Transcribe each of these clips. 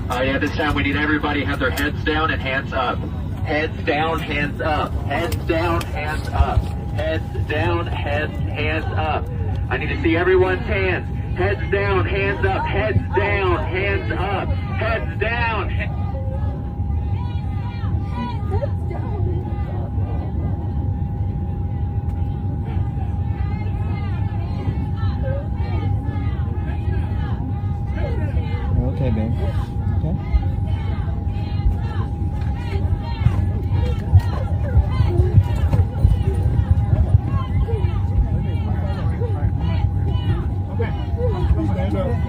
Yeah, this time we need everybody to have their heads down and hands up. Heads down, hands up. Heads down, hands up. Heads down, hands up. I need to see everyone's hands. Heads down, hands up. Heads down, hands up. Heads down. Okay, babe. Okay.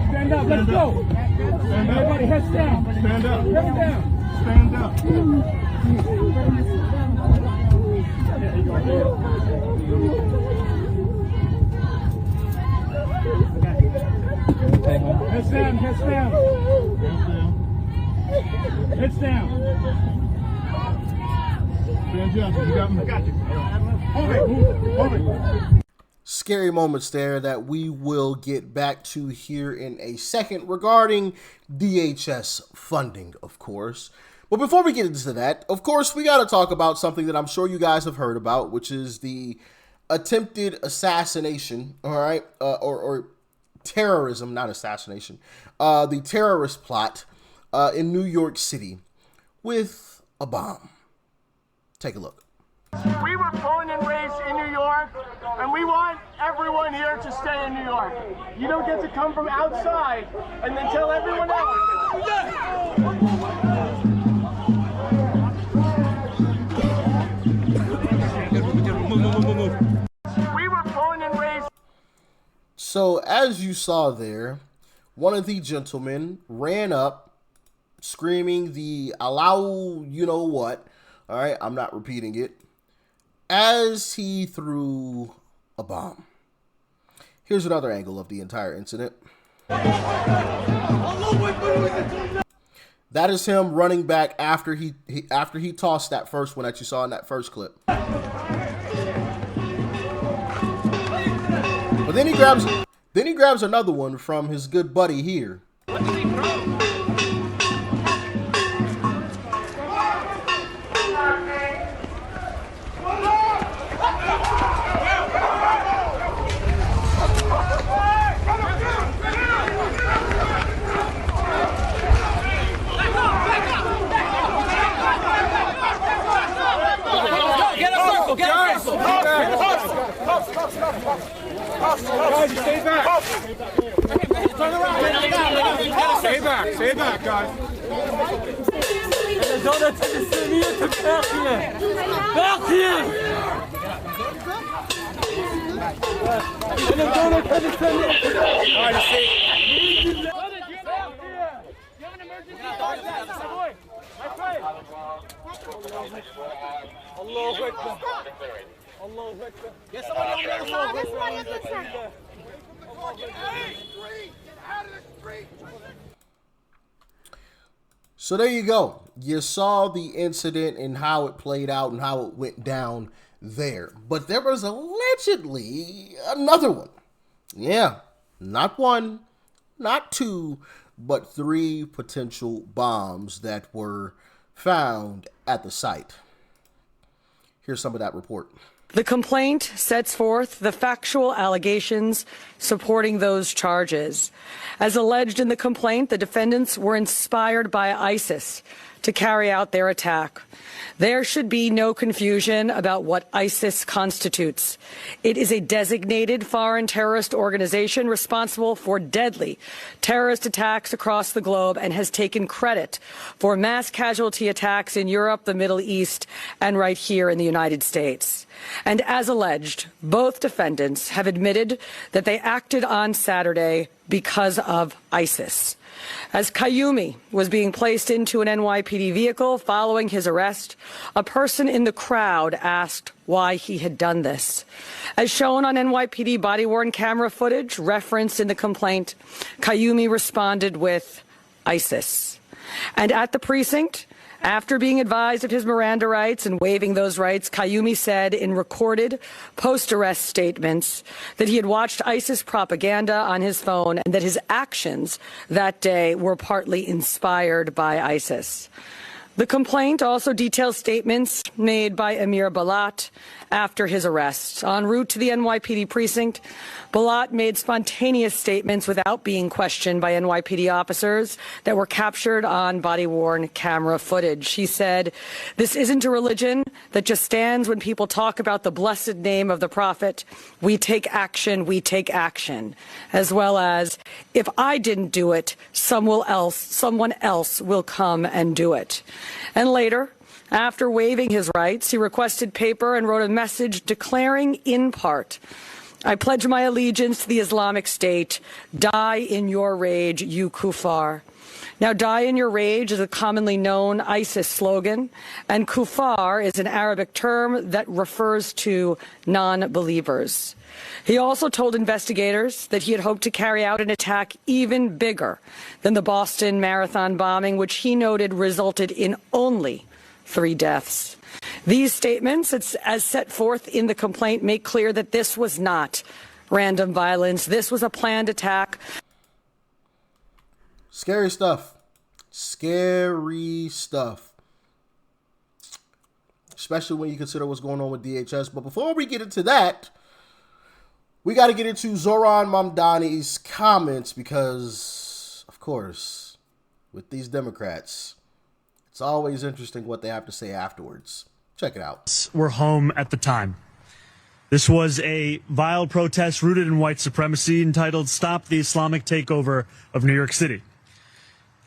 Stand up, let's go. Stand up. Everybody heads down. Stand up. Heads down. Stand up. Heads down, heads down. Heads down. Stand Johnson, you got me. I got you. Hold it, hold it. Scary moments there that we will get back to here in a second regarding DHS funding, of course. But before we get into that, of course, we got to talk about something that I'm sure you guys have heard about, which is the attempted assassination, all right, or terrorism, not assassination, the terrorist plot in New York City with a bomb. Take a look. We were born and raised in New York, and we want everyone here to stay in New York. You don't get to come from outside and then tell everyone else. We were born and raised. So as you saw there, one of the gentlemen ran up screaming the allow you know what. All right, I'm not repeating it. As he threw a bomb. Here's another angle of the entire incident. That is him running back after he tossed that first one that you saw in that first clip. But then he grabs another one from his good buddy here. What did he throw? Guys, stay back. Turn around. Stay back. Stay back, guys. Get somebody on the other side. So there you go. You saw the incident and how it played out and how it went down there. But there was allegedly another one. Yeah, not one, not two, but 3 potential bombs that were found at the site. Here's some of that report. The complaint sets forth the factual allegations supporting those charges. As alleged in the complaint, the defendants were inspired by ISIS to carry out their attack. There should be no confusion about what ISIS constitutes. It is a designated foreign terrorist organization responsible for deadly terrorist attacks across the globe and has taken credit for mass casualty attacks in Europe, the Middle East, and right here in the United States. And as alleged, both defendants have admitted that they acted on Saturday because of ISIS. As Qayyumi was being placed into an NYPD vehicle following his arrest, a person in the crowd asked why he had done this. As shown on NYPD body-worn camera footage referenced in the complaint, Qayyumi responded with ISIS. And at the precinct, After being advised of his Miranda rights and waiving those rights, Qayyumi said in recorded post-arrest statements that he had watched ISIS propaganda on his phone and that his actions that day were partly inspired by ISIS. The complaint also details statements made by Amir Balat after his arrest. En route to the NYPD precinct, Balat made spontaneous statements without being questioned by NYPD officers that were captured on body-worn camera footage. He said, "This isn't a religion that just stands when people talk about the blessed name of the Prophet. We take action, as well as, if I didn't do it, someone else will come and do it." And later, after waiving his rights, he requested paper and wrote a message declaring in part, "I pledge my allegiance to the Islamic State. Die in your rage, you kuffar." Now, "die in your rage" is a commonly known ISIS slogan, and kuffar is an Arabic term that refers to non-believers. He also told investigators that he had hoped to carry out an attack even bigger than the Boston Marathon bombing, which he noted resulted in only 3 deaths. These statements, as set forth in the complaint, make clear that this was not random violence. This was a planned attack. Scary stuff. Scary stuff. Especially when you consider what's going on with DHS. But before we get into that, we got to get into Zohran Mamdani's comments because, of course, with these Democrats, it's always interesting what they have to say afterwards. Check it out. Were home at the time. This was a vile protest rooted in white supremacy entitled "Stop the Islamic Takeover of New York City."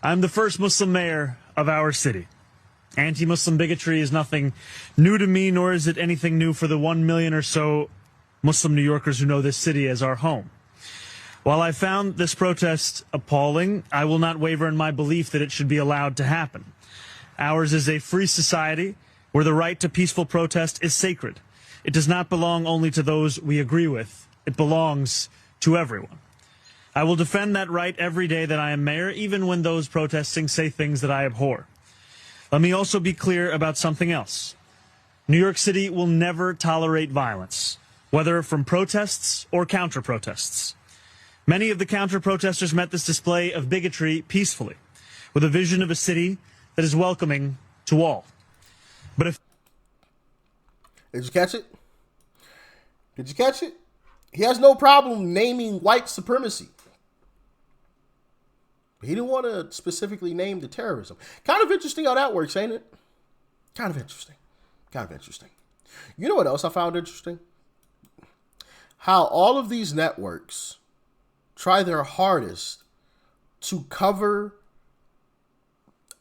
I'm the first Muslim mayor of our city. Anti-Muslim bigotry is nothing new to me, nor is it anything new for the 1 million or so Muslim New Yorkers who know this city as our home. While I found this protest appalling, I will not waver in my belief that it should be allowed to happen. Ours is a free society where the right to peaceful protest is sacred. It does not belong only to those we agree with. It belongs to everyone. I will defend that right every day that I am mayor, even when those protesting say things that I abhor. Let me also be clear about something else. New York City will never tolerate violence, whether from protests or counter-protests. Many of the counter-protesters met this display of bigotry peacefully, with a vision of a city that is welcoming to all. But if... Did you catch it? Did you catch it? He has no problem naming white supremacy. But he didn't want to specifically name the terrorism. Kind of interesting how that works, ain't it? Kind of interesting. Kind of interesting. You know what else I found interesting? How all of these networks try their hardest to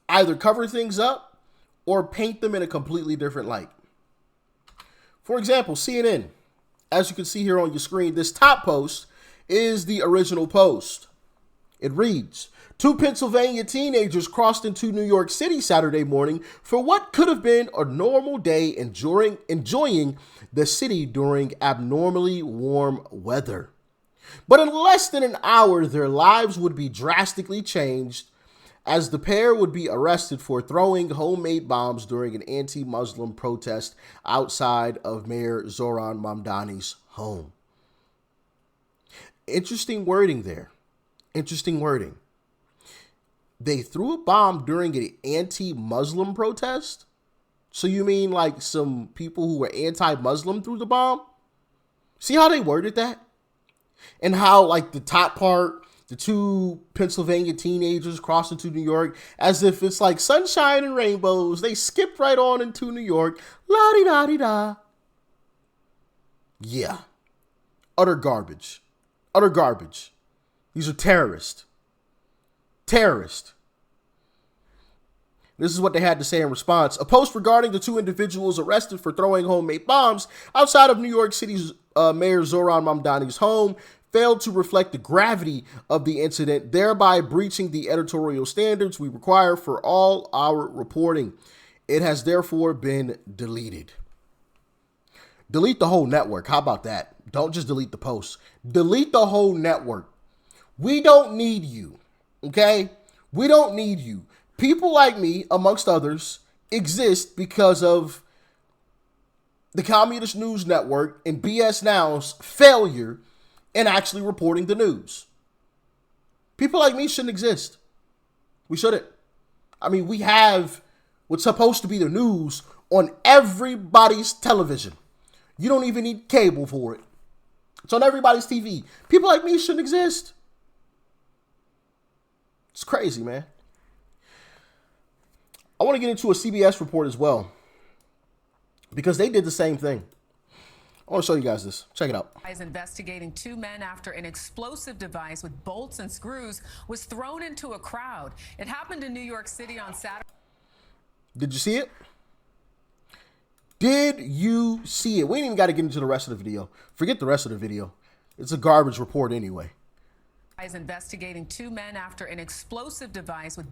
either cover things up or paint them in a completely different light. For example, CNN, as you can see here on your screen, this top post is the original post. It reads, 2 Pennsylvania teenagers crossed into New York City Saturday morning for what could have been a normal day enjoying the city during abnormally warm weather. But in less than an hour, their lives would be drastically changed as the pair would be arrested for throwing homemade bombs during an anti-Muslim protest outside of Mayor Zohran Mamdani's home. Interesting wording there. Interesting wording. They threw a bomb during an anti-Muslim protest? So you mean like some people who were anti-Muslim threw the bomb? See how they worded that? And how like the top part, the 2 Pennsylvania teenagers crossed into New York as if it's like sunshine and rainbows. They skipped right on into New York. La-di-da-di-da. Yeah. Utter garbage. Utter garbage. These are terrorists. Terrorists. This is what they had to say in response. A post regarding the 2 individuals arrested for throwing homemade bombs outside of New York City's Mayor Zohran Mamdani's home failed to reflect the gravity of the incident, thereby breaching the editorial standards we require for all our reporting. It has therefore been deleted. Delete the whole network. How about that? Don't just delete the post. Delete the whole network. We don't need you. Okay? We don't need you. People like me, amongst others, exist because of the Communist News Network and BS Now's failure in actually reporting the news. People like me shouldn't exist. We shouldn't. I mean, we have what's supposed to be the news on everybody's television. You don't even need cable for it. It's on everybody's TV. People like me shouldn't exist. It's crazy, man. I want to get into a CBS report as well, because they did the same thing. I want to show you guys this. Check it out. Is investigating two men after an explosive device with bolts and screws was thrown into a crowd. It happened in New York City on Saturday. Did you see it? Did you see it? We ain't even got to get into the rest of the video. Forget the rest of the video. It's a garbage report anyway. Is investigating two men after an explosive device with...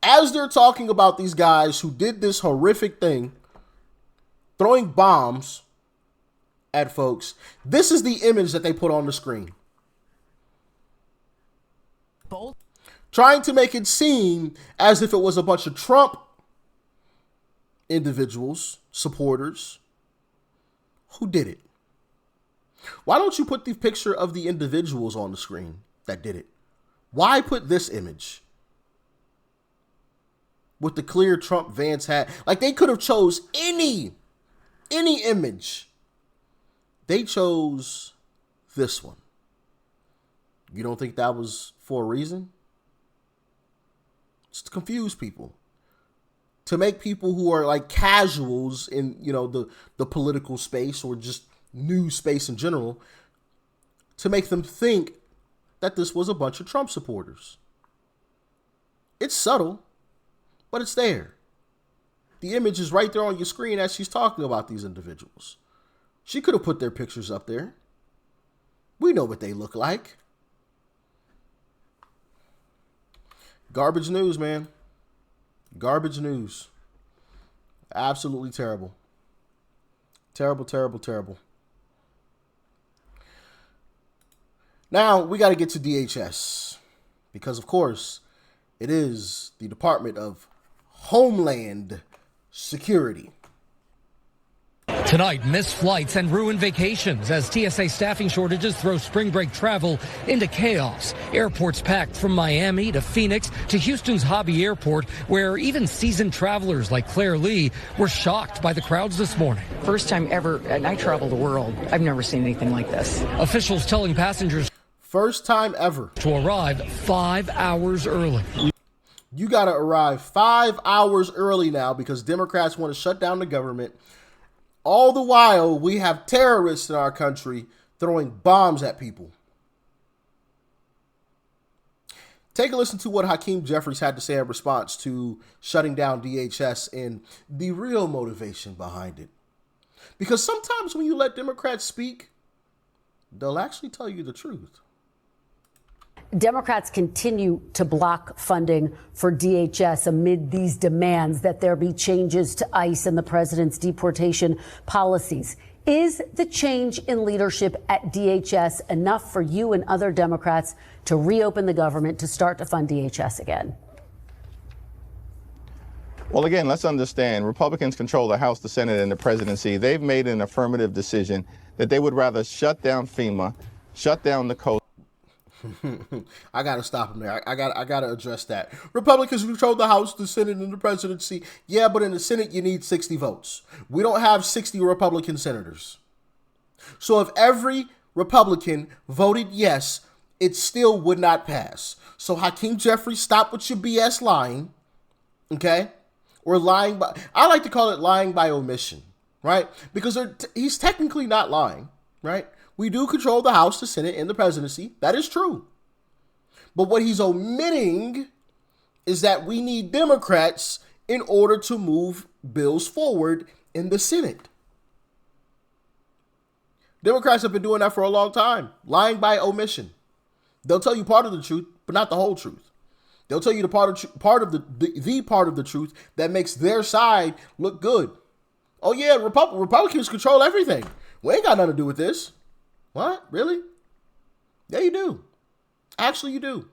As they're talking about these guys who did this horrific thing, throwing bombs at folks, this is the image that they put on the screen. Bolt. Trying to make it seem as if it was a bunch of Trump individuals, supporters, who did it. Why don't you put the picture of the individuals on the screen that did it? Why put this image with the clear Trump Vance hat? Like, they could have chose any image. They chose this one. You don't think that was for a reason? It's to confuse people, to make people who are like casuals in, you know, the political space or just news space in general, to make them think that this was a bunch of Trump supporters. It's subtle, but it's there. The image is right there on your screen as she's talking about these individuals. She could have put their pictures up there. We know what they look like. Garbage news, man. Garbage news. Absolutely terrible. Terrible, terrible, terrible. Now, we got to get to DHS, because, of course, it is the Department of Homeland Security. Tonight, missed flights and ruined vacations as TSA staffing shortages throw spring break travel into chaos. Airports packed from Miami to Phoenix to Houston's Hobby Airport, where even seasoned travelers like Claire Lee were shocked by the crowds this morning. First time ever, and I travel the world. I've never seen anything like this. Officials telling passengers First time ever to arrive 5 hours early. You got to arrive 5 hours early now because Democrats want to shut down the government. All the while, we have terrorists in our country throwing bombs at people. Take a listen to what Hakeem Jeffries had to say in response to shutting down DHS and the real motivation behind it. Because sometimes when you let Democrats speak, they'll actually tell you the truth. Democrats continue to block funding for DHS amid these demands that there be changes to ICE and the president's deportation policies. Is the change in leadership at DHS enough for you and other Democrats to reopen the government to start to fund DHS again? Well, again, let's understand, Republicans control the House, the Senate, and the presidency. They've made an affirmative decision that they would rather shut down FEMA, shut down the coast. I gotta stop him there. I gotta address that. Republicans control the House, the Senate, and the presidency. Yeah, but in the Senate you need 60 votes. We don't have 60 Republican senators. So if every Republican voted yes, it still would not pass. So Hakeem Jeffries, stop with your BS lying, okay? Or lying by, I like to call it lying by omission, right? Because he's technically not lying, right? We do control the House, the Senate, and the presidency. That is true. But what he's omitting is that we need Democrats in order to move bills forward in the Senate. Democrats have been doing that for a long time, lying by omission. They'll tell you part of the truth, but not the whole truth. They'll tell you the part of the truth that makes their side look good. Oh yeah, Republicans control everything. We ain't got nothing to do with this. What? Really? Yeah, you do. Actually, you do.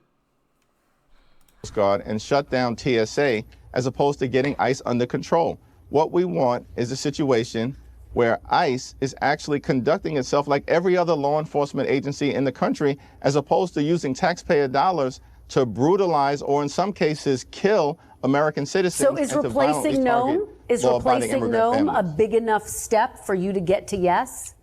Guard and shut down TSA as opposed to getting ICE under control. What we want is a situation where ICE is actually conducting itself like every other law enforcement agency in the country, as opposed to using taxpayer dollars to brutalize or in some cases kill American citizens. So is replacing NOM, a big enough step for you to get to yes?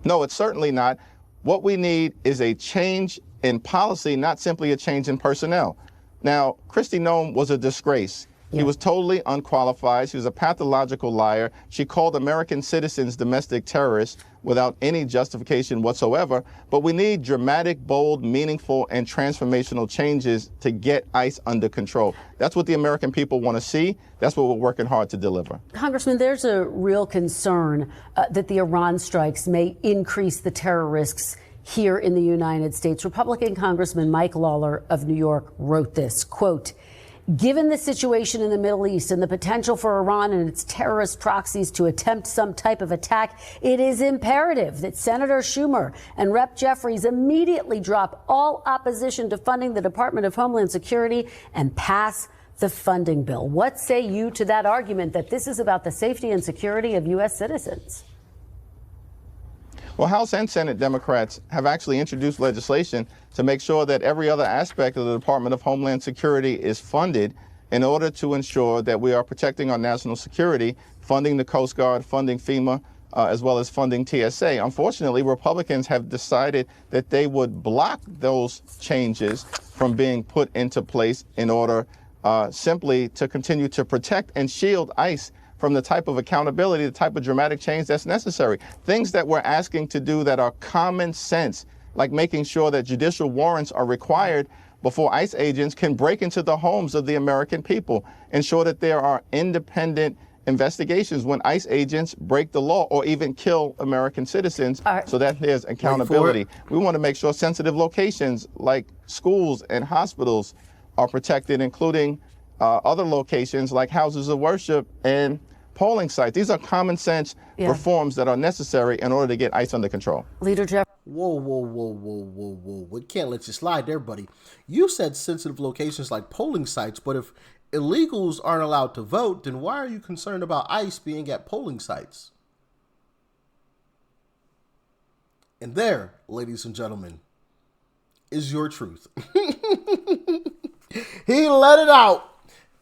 No, it's certainly not. What we need is a change in policy, not simply a change in personnel. Now, Kristi Noem was a disgrace. He was totally unqualified. She was a pathological liar. She called American citizens domestic terrorists without any justification whatsoever. But we need dramatic, bold, meaningful, and transformational changes to get ICE under control. That's what the American people want to see. That's what we're working hard to deliver. Congressman, there's a real concern that the Iran strikes may increase the terror risks here in the United States. Republican Congressman Mike Lawler of New York wrote this, quote, "Given the situation in the Middle East and the potential for Iran and its terrorist proxies to attempt some type of attack, it is imperative that Senator Schumer and Rep. Jeffries immediately drop all opposition to funding the Department of Homeland Security and pass the funding bill." What say you to that argument that this is about the safety and security of U.S. citizens? Well, House and Senate Democrats have actually introduced legislation to make sure that every other aspect of the Department of Homeland Security is funded in order to ensure that we are protecting our national security, funding the Coast Guard, funding FEMA, as well as funding TSA. Unfortunately, Republicans have decided that they would block those changes from being put into place in order simply to continue to protect and shield ICE from the type of accountability, the type of dramatic change that's necessary. Things that we're asking to do that are common sense, like making sure that judicial warrants are required before ICE agents can break into the homes of the American people, ensure that there are independent investigations when ICE agents break the law or even kill American citizens, so that there's accountability. We want to make sure sensitive locations like schools and hospitals are protected, including other locations like houses of worship and polling sites. These are common sense reforms that are necessary in order to get ICE under control. Leader Jeff. Whoa. We can't let you slide there, buddy. You said sensitive locations like polling sites, but if illegals aren't allowed to vote, then why are you concerned about ICE being at polling sites? And there, ladies and gentlemen, is your truth. He let it out.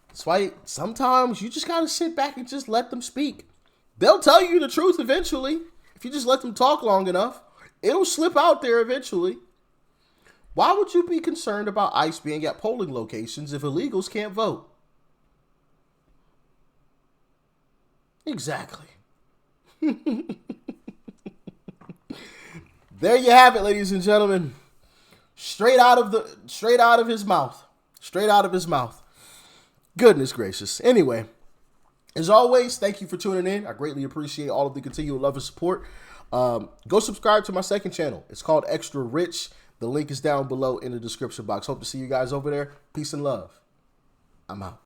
That's why sometimes you just got to sit back and just let them speak. They'll tell you the truth eventually. If you just let them talk long enough, it'll slip out there eventually. Why would you be concerned about ICE being at polling locations if illegals can't vote? Exactly. There you have it, ladies and gentlemen. Straight out of his mouth. Straight out of his mouth. Goodness gracious. Anyway, as always, thank you for tuning in. I greatly appreciate all of the continual love and support. Go subscribe to my second channel. It's called Extra Rich. The link is down below in the description box. Hope to see you guys over there. Peace and love. I'm out.